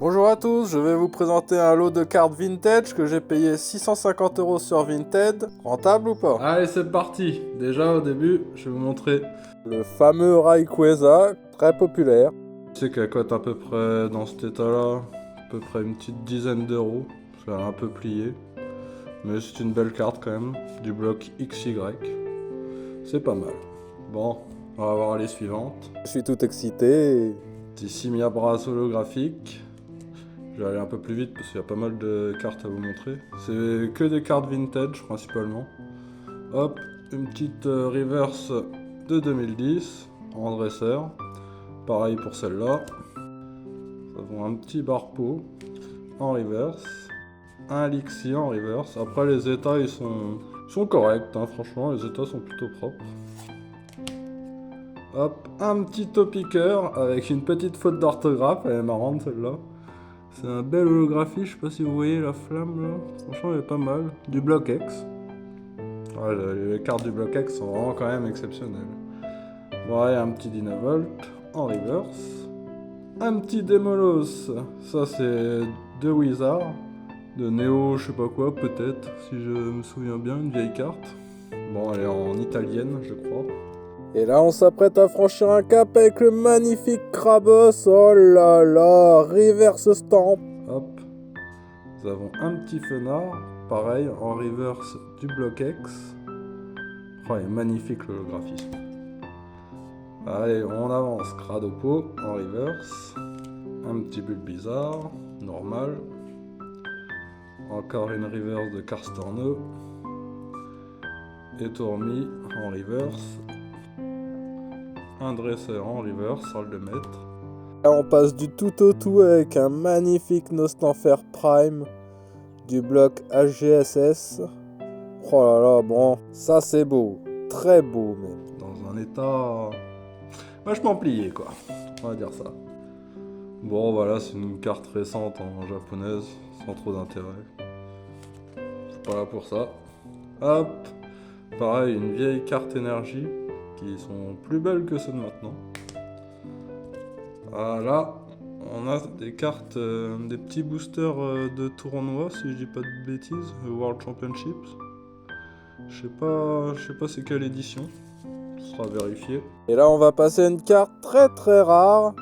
Bonjour à tous, je vais vous présenter un lot de cartes vintage que j'ai payé 650 € sur Vinted. Rentable ou pas? Allez, c'est parti. Déjà, au début, je vais vous montrer. Le fameux Rayquaza, très populaire. Tu sais qu'elle coûte à peu près dans cet état-là, à peu près une petite dizaine d'euros. C'est un peu plié. Mais c'est une belle carte quand même, du bloc XY. C'est pas mal. Bon, on va voir les suivantes. Je suis tout excité. Petit Simia Brass holographique. Je vais aller un peu plus vite parce qu'il y a pas mal de cartes à vous montrer. C'est que des cartes vintage principalement. Hop, une petite reverse de 2010 en dresseur. Pareil pour celle-là. Nous avons un petit Barpo en reverse. Un Lixie en reverse. Après les états ils sont corrects, hein, franchement les états sont plutôt propres. Hop, un petit Topiqueur avec une petite faute d'orthographe, elle est marrante celle-là. C'est un bel holographie, je sais pas si vous voyez la flamme là. Franchement elle est pas mal. Du bloc X. Ouais, les cartes du bloc X sont vraiment quand même exceptionnelles. Bon, il y a un petit Dynavolt en reverse. Un petit Démolos, ça c'est de Wizard, de Neo je sais pas quoi peut-être, si je me souviens bien, une vieille carte. Bon, elle est en italienne je crois. Et là, on s'apprête à franchir un cap avec le magnifique Krabos. Oh là là, reverse stamp. Hop, nous avons un petit Fenard, pareil en reverse du bloc X. Oh, il est magnifique l'holographisme. Allez, on avance, Cradopo en reverse. Un petit Bulbizarre, normal. Encore une reverse de Carstorno. Et Tourmi en reverse. Un dresseur en reverse, salle de maître. Là, on passe du tout au tout avec un magnifique Nostanfer Prime du bloc HGSS. Oh là là, bon, ça c'est beau, très beau même. Dans un état vachement plié quoi, on va dire ça. Bon voilà, c'est une carte récente en japonaise, sans trop d'intérêt. Je suis pas là pour ça. Hop, pareil, une vieille carte énergie, qui sont plus belles que ceux de maintenant. Voilà, on a des cartes, des petits boosters de tournoi, si je dis pas de bêtises, World Championships. Je sais pas c'est quelle édition, ce sera vérifié. Et là, on va passer une carte très très rare,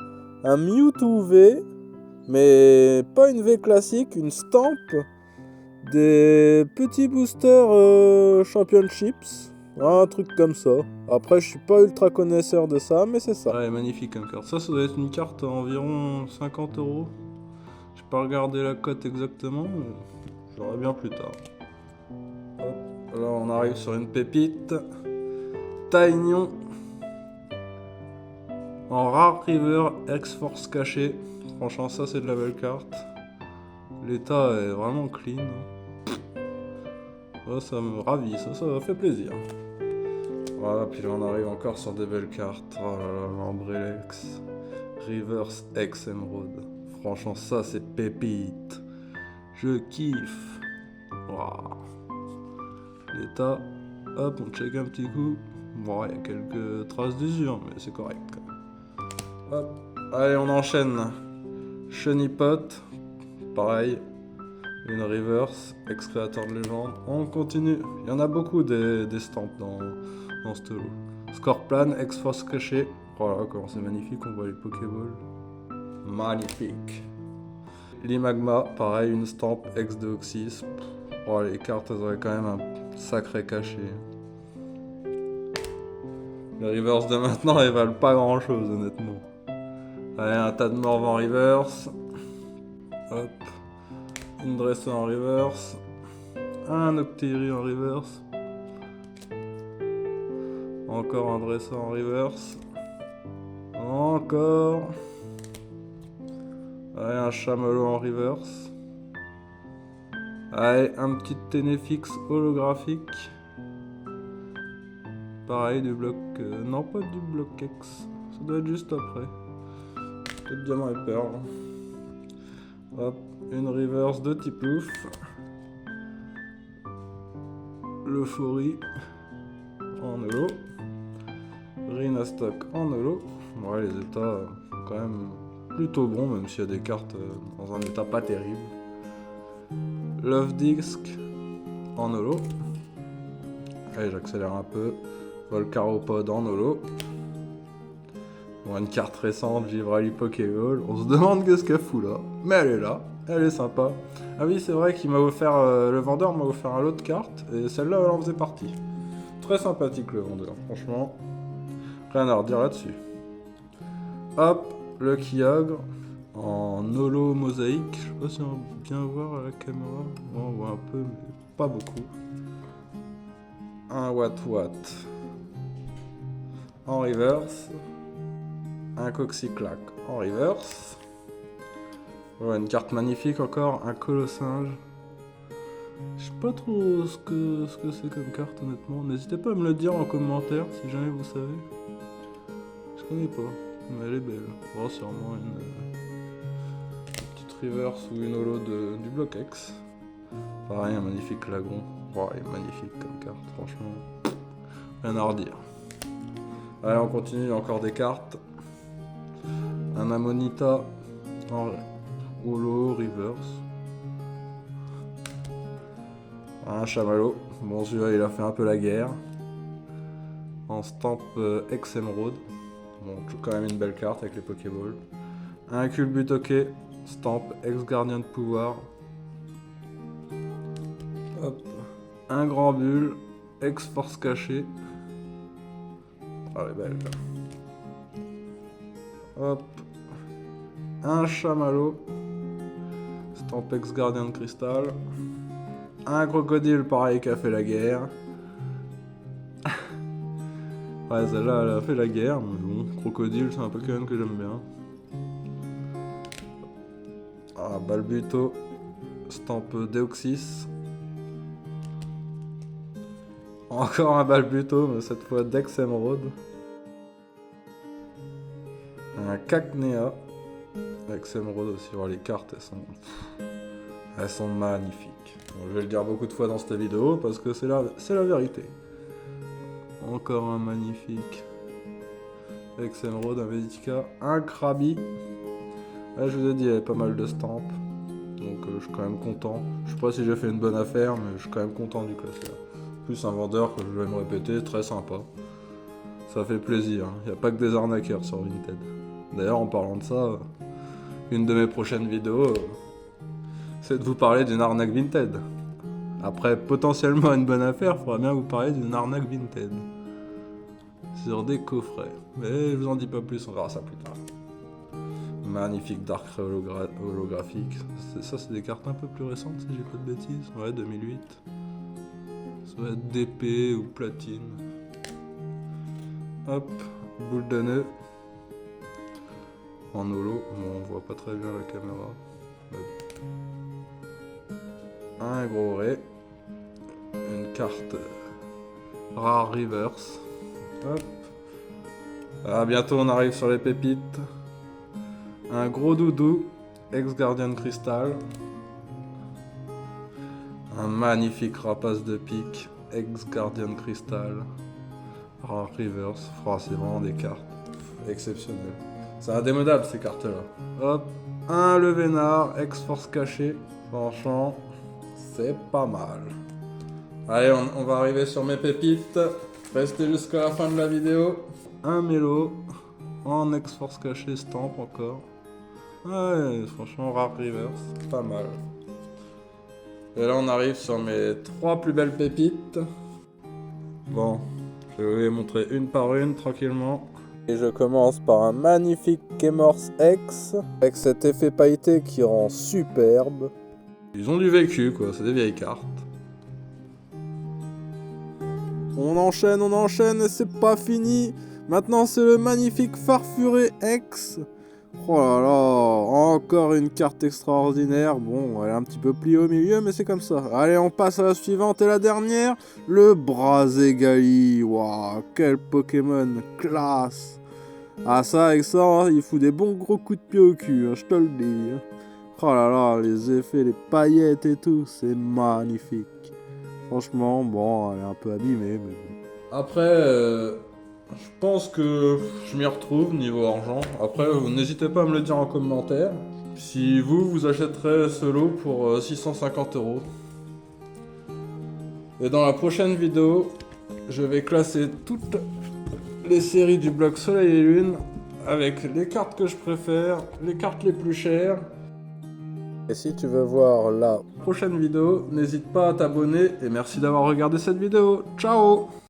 un Mewtwo V, mais pas une V classique, une stamp des petits boosters Championships, un truc comme ça. Après, je suis pas ultra connaisseur de ça, mais c'est ça. Ouais, magnifique comme carte. Ça doit être une carte à environ 50 €. J'ai pas regardé la cote exactement, mais j'aurai bien plus tard. Hop, là on arrive sur une pépite. Taignon. En Rare River X-Force caché. Franchement, ça c'est de la belle carte. L'état est vraiment clean. Ouais, ça me ravit, ça fait plaisir. Voilà, puis là on arrive encore sur des belles cartes. Oh là là, l'Ambrelex. Reverse X Emerald. Franchement, ça c'est pépite. Je kiffe. Waouh. L'état, hop, on check un petit coup. Bon, il y a quelques traces d'usure, mais c'est correct quand même. Hop, allez, on enchaîne. Chenipot, pareil. Une reverse, ex-créateur de légende. On continue. Il y en a beaucoup des stamps dans ce lot. Scorplan, ex-force cachée. Voilà, comment c'est magnifique, on voit les Pokéballs. Magnifique. L'Imagma, pareil, une stamp ex-Deoxys. Oh, les cartes, elles auraient quand même un sacré cachet. Les reverse de maintenant, elles valent pas grand chose, honnêtement. Allez, un tas de morve en reverse. Hop. Une dresseur en reverse. Un Octillery en reverse. Encore un dresseur en reverse. Encore. Allez, un chamelot en reverse. Allez, un petit Ténéfix holographique. Pareil, du bloc... non, pas du bloc X. Ça doit être juste après. Peut-être diamant et perle. Hop, une reverse de type ouf. L'euphorie en holo. Rhinastock en holo. Ouais, les états sont quand même plutôt bon, même s'il y a des cartes dans un état pas terrible. Love Disc en holo. Allez, j'accélère un peu. Volcaropod en holo. Bon, une carte récente, Givrali Pokéball. On se demande qu'est-ce qu'elle fout là. Mais elle est là, elle est sympa. Ah oui, c'est vrai qu'il m'a offert, le vendeur m'a offert un lot de cartes, et celle-là, elle en faisait partie. Très sympathique le vendeur, franchement. Rien à redire là-dessus. Hop, le Kyogre en holo mosaïque. Je sais pas si on va bien voir à la caméra. Bon, on voit un peu, mais pas beaucoup. Un Watt en reverse. Un Coxyclac en reverse. Voilà, une carte magnifique encore, un Colossinge. Je sais pas trop ce que c'est comme carte honnêtement. N'hésitez pas à me le dire en commentaire si jamais vous savez. Je connais pas, mais elle est belle. Bon, sûrement une petite reverse ou une holo du bloc X. Pareil, un magnifique lagon. Oh, il est magnifique comme carte, franchement. Rien à redire. Allez, on continue, il y a encore des cartes. Un Amonita en holo, reverse. Un Chamallow. Bon, celui-là, il a fait un peu la guerre. En stamp ex-émeraude. Bon, quand même une belle carte avec les Pokéballs. Un Culbutoke. Stamp ex-gardien de pouvoir. Hop. Un Grand Bulle. Ex-force cachée. Ah, elle est belle, là. Hop. Un Chamallow. Stamp ex-gardien de cristal. Un crocodile pareil qui a fait la guerre. Ouais, celle-là elle a fait la guerre, mais bon, crocodile c'est un Pokémon que j'aime bien. Ah, Balbuto, stamp Deoxys. Encore un Balbuto, mais cette fois Dex Emerald. Un Cacnea. Dex Emerald aussi, oh, les cartes elles sont magnifiques. Bon, je vais le dire beaucoup de fois dans cette vidéo parce que c'est la vérité. Encore un magnifique Ex-Emerald, un Vesica, un Krabi. Là, je vous ai dit, il y avait pas mal de stamps. Donc je suis quand même content. Je sais pas si j'ai fait une bonne affaire, mais je suis quand même content du classeur. Plus un vendeur que je vais me répéter, très sympa. Ça fait plaisir. Il n'y a pas que des arnaqueurs sur Vinted. D'ailleurs, en parlant de ça, une de mes prochaines vidéos, c'est de vous parler d'une arnaque Vinted. Après potentiellement une bonne affaire, il faudra bien vous parler d'une arnaque Vinted. Sur des coffrets. Mais je vous en dis pas plus, on verra ça plus tard. Magnifique Darkrai holographique. Ça c'est des cartes un peu plus récentes si j'ai pas de bêtises. Ouais, 2008. Ça va être DP ou platine. Hop, boule de nœud. En holo, bon, on voit pas très bien la caméra. Un gros ray. Une carte rare reverse. Hop. Ah, bientôt on arrive sur les pépites. Un gros doudou, ex-gardien de cristal. Un magnifique rapace de pique, ex-gardien de cristal. Rare reverse. Oh, c'est vraiment des cartes exceptionnelles. C'est indémodable ces cartes-là. Hop. Un Levénard, ex-force cachée. Franchement, c'est pas mal. Allez, on va arriver sur mes pépites. Restez jusqu'à la fin de la vidéo. Un Mélo en ex-force cachée stamp encore. Ouais, franchement, rare reverse, pas mal. Et là, on arrive sur mes 3 plus belles pépites. Bon, je vais vous les montrer une par une, tranquillement. Et je commence par un magnifique Kemors X, avec cet effet pailleté qui rend superbe. Ils ont du vécu, quoi, c'est des vieilles cartes. On enchaîne et c'est pas fini. Maintenant c'est le magnifique Farfuré X. Oh là là, encore une carte extraordinaire. Bon, elle est un petit peu pliée au milieu, mais c'est comme ça. Allez, on passe à la suivante et la dernière. Le Brazegali. Waouh, quel Pokémon classe. Ah ça, avec ça, hein, il fout des bons gros coups de pied au cul, hein, je te le dis. Oh là là, les effets, les paillettes et tout, c'est magnifique. Franchement, bon, elle est un peu abîmée, mais bon. Après, je pense que je m'y retrouve niveau argent. Après, n'hésitez pas à me le dire en commentaire. Si vous achèterez ce lot pour 650 €. Et dans la prochaine vidéo, je vais classer toutes les séries du bloc Soleil et Lune avec les cartes que je préfère, les cartes les plus chères. Et si tu veux voir la Prochaine vidéo, n'hésite pas à t'abonner et merci d'avoir regardé cette vidéo. Ciao!